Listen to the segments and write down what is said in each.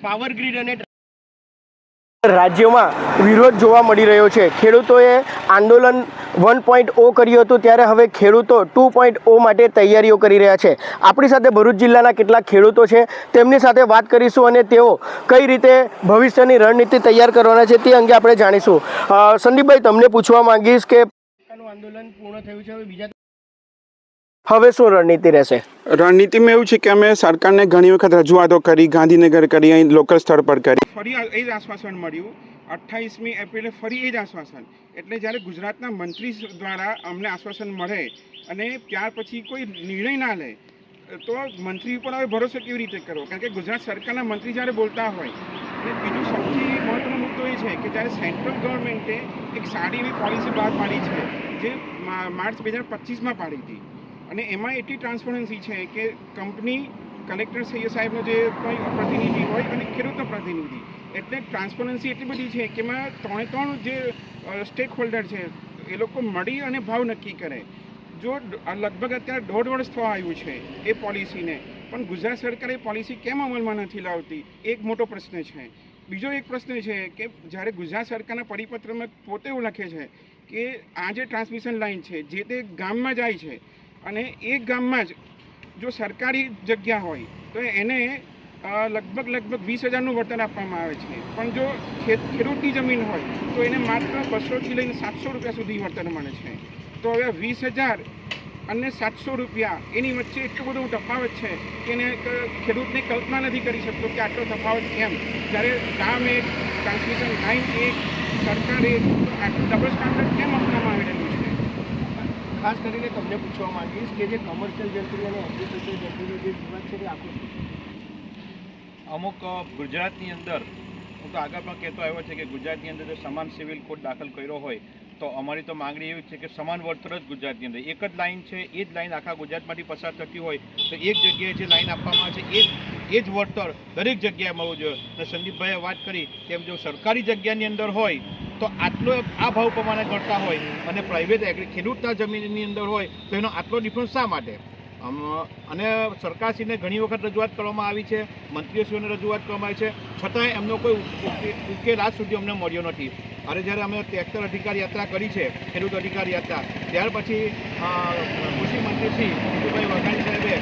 Power grid અને રાજ્યમાં વિરોધ જોવા મળી રહ્યો છે। ખેડૂતોએ આંદોલન 1.0 કર્યું હતું, ત્યારે હવે ખેડૂતો 2.0 માટે તૈયારીઓ કરી રહ્યા છે। આપણી સાથે ભરૂચ જિલ્લાના કેટલાક ખેડૂતો છે, તેમની સાથે વાત કરીશું અને તેઓ કઈ રીતે ભવિષ્યની રણનીતિ તૈયાર કરવાના છે તે અંગે આપણે જાણીશું। સંદીપભાઈ, તમને પૂછવા માંગીશ કે આંદોલન પૂર્ણ થયું છે, હવે શું રણનીતિ રહેશે? રણનીતિમાં એવું છે કે અમે સરકારને ઘણી વખત રજૂઆતો કરી, ગાંધીનગર કરી, અહીં લોકલ સ્તર પર કરી, ફરી એ જ આશ્વાસન મળ્યું 28મી એપ્રિલે, ફરી એ જ આશ્વાસન। એટલે જ્યારે ગુજરાતના મંત્રી દ્વારા અમને આશ્વાસન મળે અને ત્યાર પછી કોઈ નિર્ણય ના લે તો મંત્રી ઉપર હવે ભરોસો કેવી રીતે કરવો? કારણ કે ગુજરાત સરકારના મંત્રી જ્યારે બોલતા હોય, અને બીજું સૌથી મહત્વનો મુદ્દો એ છે કે જ્યારે સેન્ટ્રલ ગવર્મેન્ટે એક સારી એવી પોલિસી બહાર પાડી છે જે માર્ચ 2025માં પાડી હતી, અને એમાં એટલી ટ્રાન્સપરન્સી છે કે કંપની, કલેક્ટર સાહેબનો જે કોઈ પ્રતિનિધિ હોય અને ખેડૂતનો પ્રતિનિધિ, એટલે ટ્રાન્સપરન્સી એટલી બધી છે કે એમાં ત્રણ જે સ્ટેક હોલ્ડર છે એ લોકો મળી અને ભાવ નક્કી કરે। જો લગભગ અત્યારે 1.5 વર્ષ થવા આવ્યું છે એ પોલિસીને, પણ ગુજરાત સરકાર એ પોલિસી કેમ અમલમાં નથી લાવતી, એક મોટો પ્રશ્ન છે। બીજો એક પ્રશ્ન છે કે જ્યારે ગુજરાત સરકારના પરિપત્રમાં પોતે એવું લખે છે કે આ જે ટ્રાન્સમિશન લાઇન છે જે તે ગામમાં જાય છે અને એક ગામમાં જ જો સરકારી જગ્યા હોય તો એને લગભગ 20,000નું વળતર આપવામાં આવે છે, પણ જો ખેડૂતની જમીન હોય તો એને માત્ર 200થી લઈને 700 રૂપિયા સુધી વળતર મળે છે। તો હવે 20,000 અને 700 રૂપિયા એની વચ્ચે એટલું બધું તફાવત છે કે એને ખેડૂતને કલ્પના નથી કરી શકતો કે આટલો તફાવત કેમ, જ્યારે ગામ એક, ટ્રાન્સમિશન લાઇન એક, સરકાર એક, આટલું ડબલ સ્ટાન્ડર્ડ કેમ અપનાવવામાં આવી રહ્યું છે? ખાસ કરીને તમને પૂછવા માંગીશ કે જે કમર્શિયલ જંત્રી અને એગ્રીકલ્ચર જંત્રીનો જે વિવાદ છે તે આખો અમુક ગુજરાતની અંદર, હું તો આગળ પણ કહેતો આવ્યો છે કે ગુજરાતની અંદર જો સમાન સિવિલ કોડ દાખલ કર્યો હોય તો અમારી તો માંગણી એવી છે કે સમાન વળતર જ ગુજરાતની અંદર, એક જ લાઇન છે, એ જ લાઇન આખા ગુજરાતમાંથી પસાર થતી હોય તો એક જગ્યાએ જે લાઇન આપવામાં આવે છે એ જ વળતર દરેક જગ્યાએ મળવું જોઈએ। અને સંદીપભાઈએ વાત કરી તેમ જો સરકારી જગ્યાની અંદર હોય તો આટલો આ ભાવ પ્રમાણે ગણતા હોય અને પ્રાઇવેટ ખેડૂતના જમીનની અંદર હોય તો એનો આટલો ડિફરન્સ શા માટે? અને સરકારશ્રીને ઘણી વખત રજૂઆત કરવામાં આવી છે, મંત્રીશ્રીઓને રજૂઆત કરવામાં આવી છે, છતાંય એમનો કોઈ ઉકેલ આજ સુધી અમને મળ્યો નથી। અરે જ્યારે અમે ટ્રેક્ટર અધિકાર યાત્રા કરી છે, ખેડૂત અધિકાર યાત્રા, ત્યાર પછી કૃષિ મંત્રી શ્રી વિજયભાઈ વાઘાણી સાહેબે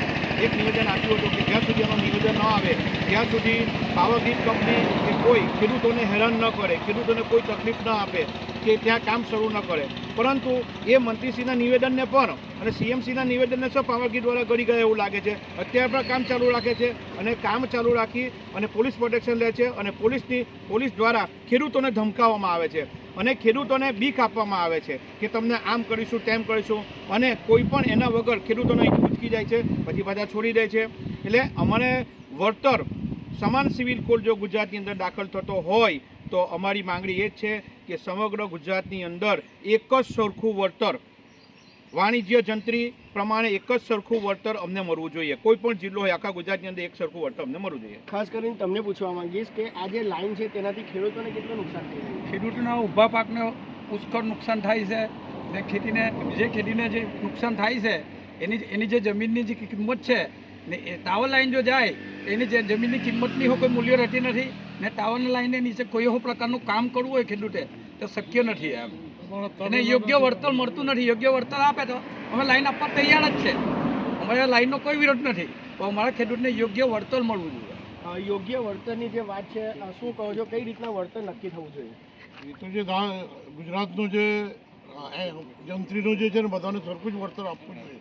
એક નિવેદન આપ્યું હતું કે જ્યાં સુધી એનું નિવેદન ન આવે ત્યાં સુધી પાવર ગ્રીડ કંપની કે કોઈ ખેડૂતોને હેરાન ન કરે, ખેડૂતોને કોઈ તકલીફ ન આપે, કે ત્યાં કામ શરૂ ન કરે। પરંતુ એ મંત્રીશ્રીના નિવેદનને પણ અને સીએમસીના નિવેદનને શું પાવર ગ્રીડ દ્વારા ગળી ગયા એવું લાગે છે। અત્યારે પણ કામ ચાલુ રાખે છે અને કામ ચાલુ રાખી અને પોલીસ પ્રોટેક્શન લે છે અને પોલીસ દ્વારા ખેડૂતોને ધમકાવવામાં આવે છે અને ખેડૂતોને બીક આપવામાં આવે છે કે તમને આમ કરીશું, તેમ કરીશું, અને કોઈ પણ એના વગર ખેડૂતોને ઉચકી જાય છે, પછી બધા છોડી દે છે। એટલે અમારે વળતર સમાન સિવિલ કોડ જો ગુજરાતની અંદર દાખલ થતો હોય તો અમારી માંગણી એ જ છે કે સમગ્ર ગુજરાતની અંદર એક જ સરખું વળતર, વાણિજ્ય જંત્રી પ્રમાણે એક જ સરખું વળતર અમને મળવું જોઈએ। કોઈ પણ જિલ્લો હોય આખા ગુજરાતની અંદર એક સરખું વળતર અમને મળવું જોઈએ। ખાસ કરીને તમને પૂછવા માંગીશ કે આ જે લાઇન છે તેનાથી ખેડૂતોને કેટલું નુકસાન થઈ રહ્યું છે? ખેડૂતોના ઊભા પાકને પુષ્કળ નુકસાન થાય છે ને ખેતીને જે નુકસાન થાય છે એની જે જમીનની જે કિંમત છે ને એ ટાવર લાઈન જો જાય એની જે જમીનની કિંમતની કોઈ મૂલ્ય રહેતી નથી ને ટાવરની લાઈનને નીચે કોઈ પ્રકારનું કામ કરવું હોય ખેડૂતે તો શક્ય નથી એમ, એને યોગ્ય વળતર મળતું નથી। યોગ્ય વળતર આપે તો અમે લાઈન આપવા તૈયાર જ છે, અમારે લાઈનનો કોઈ વિરોધ નથી, તો અમારા ખેડૂતને યોગ્ય વળતર મળવું જોઈએ। યોગ્ય વળતરની જે વાત છે, શું કહો છો, કઈ રીતના વળતર નક્કી થવું જોઈએ? એ તો જે ગુજરાતનું જે જંત્રીનું જે છે ને બધાને સરખું જ વળતર આપવું જોઈએ,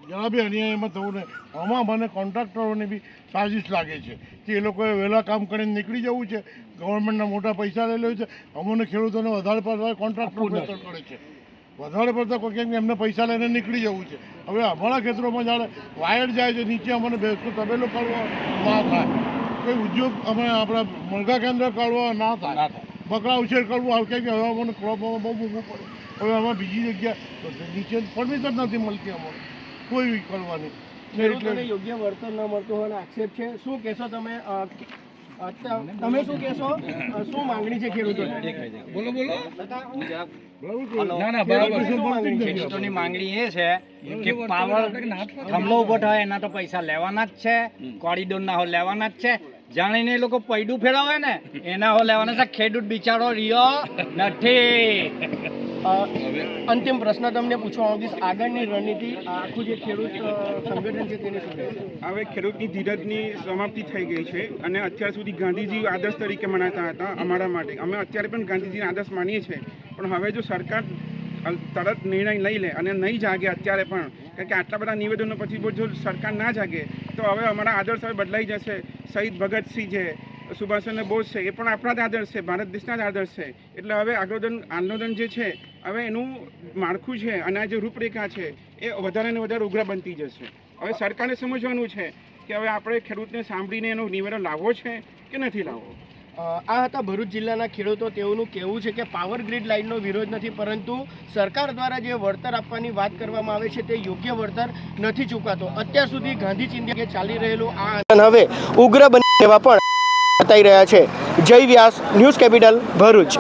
જરા બી અન્યાય એમાં થવું નહીં। આમાં મને કોન્ટ્રાક્ટરોને બી સાજિશ લાગે છે કે એ લોકોએ વહેલા કામ કરીને નીકળી જવું છે, ગવર્મેન્ટના મોટા પૈસા લઈ લેવું છે, અમને ખેડૂતોને વધારે પડતા કોન્ટ્રાક્ટરો પ્રેશર કરે છે, વધારે પડતા કોઈ કેમ એમને પૈસા લઈને નીકળી જવું છે। હવે અમારા ખેતરોમાં જાણે વાયર જાય છે, નીચે અમને ભેંસનો તબેલો કાઢવા ના થાય, કોઈ ઉદ્યોગ અમે આપણા મરઘા કેન્દ્ર કાઢવા ના થાય, બકરા ઉછેર કરવું આવે કેમ કે હવે અમને ક્રોપમાં બહુ મૂકવું પડે। હવે આમાં બીજી જગ્યા નીચે પરમિશન નથી મળતી અમારે કોઈ કરવાની, ખેડૂતોને યોગ્ય વળતર ન મળતું હોય આક્ષેપ છે, શું કહેશો તમે? તમે શું કહેશો, શું માંગણી છે ખેડૂતોની? ખેડૂતોની માંગણી એ છે કે પાવર થંભલો ઉભો થાય એના તો પૈસા લેવાના જ છે, કોરિડોર ના લેવાના જ છે, જાણીને એ લોકો પૈડું ફેરવે ને એના હો લેવાના છે. ખેડૂત બિચારો રહ્યો નથી. અંતિમ પ્રશ્ન તમને પૂછવા માંગીશ, આગળની રણનીતિ આખું જે ખેડૂત સંગઠન છે તેની શું રહેશે? હવે ખેડૂતની ધીરજની સમાપ્તિ થઈ ગઈ છે અને અત્યાર સુધી ગાંધીજી આદર્શ તરીકે મનાતા હતા અમારા માટે. અમે અત્યારે પણ ગાંધીજીના આદર્શ માનીએ છીએ, પણ હવે જો સરકાર તરત નિર્ણય લઈ લે અને નહીં જાગે અત્યારે પણ, કારણ કે આટલા બધા નિવેદનો પછી જો સરકાર ના જાગે તો હવે અમારા આદર્શ હવે બદલાઈ જશે. શહીદ ભગતસિંહ છે, સુભાષચંદ્ર બોઝ છે, એ પણ આપણા જ આદર્શ છે, ભારત દેશના જ આદર્શ છે. એટલે હવે આંદોલન જે છે હવે એનું માળખું છે અને આ જે રૂપરેખા છે એ વધારે ને વધારે ઉગ્ર બનતી જશે. હવે સરકારને સમજવાનું છે કે હવે આપણે ખેડૂતને સાંભળીને એનું નિવેદન લાવવો છે કે નથી લાવવો. આ હતા ભરૂચ જિલ્લાના ખેડૂતો. તેઓનું કહેવું છે કે પાવર ગ્રીડ લાઇનનો વિરોધ નથી, પરંતુ સરકાર દ્વારા જે વળતર આપવાની વાત કરવામાં આવે છે તે યોગ્ય વળતર નથી ચૂકાતો. અત્યાર સુધી ગાંધી ચિંધ્યા ચાલી રહેલું આ આંદોલન હવે ઉગ્ર બની જવા પણ બતાવી રહ્યા છે. જય વ્યાસ, ન્યૂઝ કેપિટલ, ભરૂચ.